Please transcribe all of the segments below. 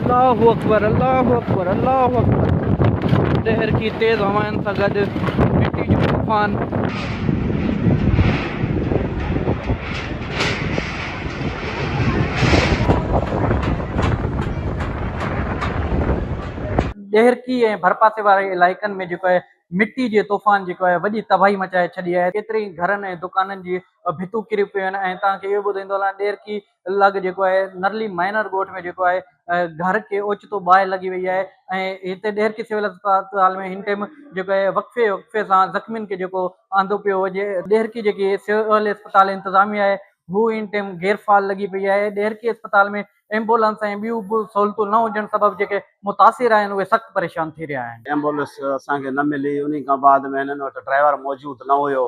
अल्लाहु अकबर, अल्लाहु अकबर, अल्लाहु अकबर। शहर की तेज़ हवाओं सां गॾु मिट्टी जो तूफ़ान। देहरकी ऐं भरपासे वारे इलाइक़नि में जेको आहे मिट्टी जे तूफ़ान जेको आहे वॾी तबाही मचाए छॾी आहे। केतिरी घरनि ऐं दुकाननि जी भितूं किरी पियूं आहिनि। ऐं तव्हांखे इहो ॿुधाईंदो हलां, देहरकी लॻ जेको आहे नरली माइनर ॻोठ में जेको आहे घर खे ओचितो बाहि लॻी वई आहे। ऐं हिते देहरकी सिविल अस्पताल में हिन टाइम जेको आहे वक़्फ़े सां ज़ख़्मियुनि खे जेको आंदो पियो वञे। देहरकी जेकी सिविल अस्पताल इंतिज़ामिया आहे हू इन टाइम गैरफ़ाल लॻी पई आहे। देहरकी अस्पताल में एम्बुलेंस ऐं ॿियूं बि सहूलियतूं न हुजण सबबि जेके मुतासिर आहिनि उहे सख़्तु परेशान थी रहिया आहिनि। एम्बुलेंस असांखे न मिली, उन खां बाद में हिननि वटि ड्राइवर मौजूदु न हुयो।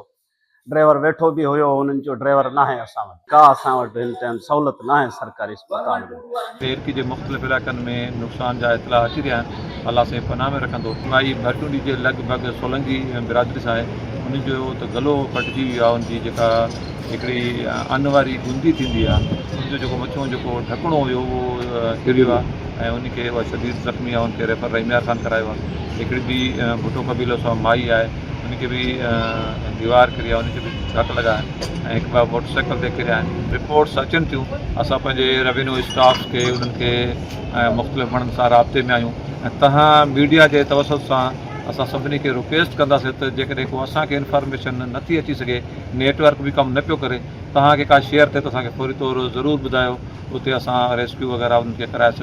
ड्राइवर वेठो बि हुयो, हुननि जो ड्राइवर न आहे असां वटि। का असां वटि हिन टाइम सहूलियत न आहे सरकारी अस्पताल में। देहरकी जे मुख़्तलिफ़ इलाइक़नि में नुक़सान जा इतला अची रहिया आहिनि। अलाह से पनाह में रखंदो। माई भटूंडी जे लॻभॻि सोलंगी बिरादरी सां आहे, उन जो त गलो कटिजी वियो आहे। उनजी जेका हिकिड़ी अन्न वारी गुंदी थींदी आहे, उनजो जेको मथां जेको ढकणो हुयो उहो किरियो आहे ऐं उनखे उहा शदीद ज़ख़्मी आहे। उनखे रेफर रहीमिया ख़ान करायो आहे। हिकिड़ी ॿी भुटो कबीलो सां माई आहे, उनखे बि दीवार किरी आहे, उनखे बि झट लॻा आहिनि ऐं हिकु ॿ मोटरसाइकिल ते किरिया आहिनि। रिपोर्ट्स अचनि थियूं। असां पंहिंजे रेवेन्यू स्टाफ खे उन्हनि खे मुख़्तलिफ़ माण्हुनि सां राब्ते में आहियूं ऐं तव्हां मीडिया जे तवसुत सां असां सभिनी खे रिक्वेस्ट कंदासीं त जेकॾहिं को असांखे इंफॉर्मेशन नथी अची सघे, नेटवर्क बि कमु न पियो करे, तव्हांखे का शेयर थिए त असांखे फौरी तौरु ज़रूरु ॿुधायो। उते असां रेस्क्यू वग़ैरह उन्हनि खे कराए सघूं।